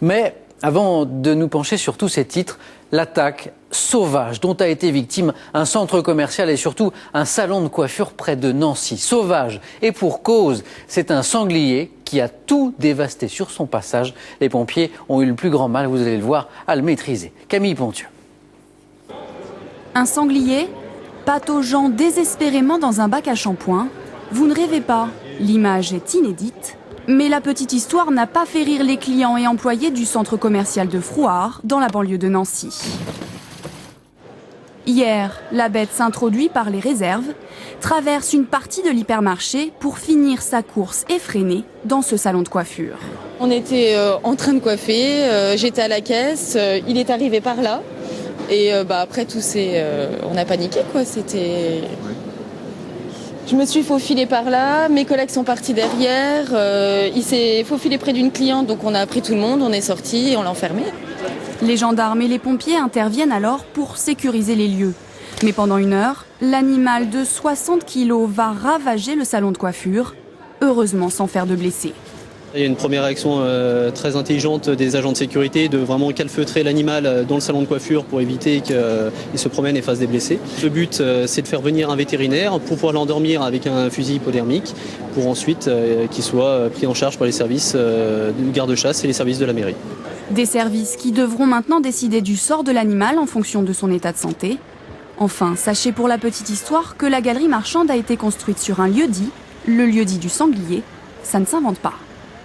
Mais avant de nous pencher sur tous ces titres, l'attaque sauvage dont a été victime un centre commercial et surtout un salon de coiffure près de Nancy. Sauvage et pour cause, c'est un sanglier qui a tout dévasté sur son passage. Les pompiers ont eu le plus grand mal, vous allez le voir, à le maîtriser. Camille Pontieux. Un sanglier pataugeant désespérément dans un bac à shampoing. Vous ne rêvez pas, l'image est inédite. Mais la petite histoire n'a pas fait rire les clients et employés du centre commercial de Frouard, dans la banlieue de Nancy. Hier, la bête s'introduit par les réserves, traverse une partie de l'hypermarché pour finir sa course effrénée dans ce salon de coiffure. On était en train de coiffer, j'étais à la caisse, il est arrivé par là. Et après tout, on a paniqué, quoi. Je me suis faufilée par là, mes collègues sont partis derrière, il s'est faufilé près d'une cliente, donc on a pris tout le monde, on est sortis et on l'a enfermé. Les gendarmes et les pompiers interviennent alors pour sécuriser les lieux. Mais pendant 1 heure, l'animal de 60 kilos va ravager le salon de coiffure, heureusement sans faire de blessés. Il y a une première réaction très intelligente des agents de sécurité de vraiment calfeutrer l'animal dans le salon de coiffure pour éviter qu'il se promène et fasse des blessés. Le but, c'est de faire venir un vétérinaire pour pouvoir l'endormir avec un fusil hypodermique pour ensuite qu'il soit pris en charge par les services du garde-chasse et les services de la mairie. Des services qui devront maintenant décider du sort de l'animal en fonction de son état de santé. Enfin, sachez pour la petite histoire que la galerie marchande a été construite sur un lieu-dit, le lieu-dit du sanglier. Ça ne s'invente pas.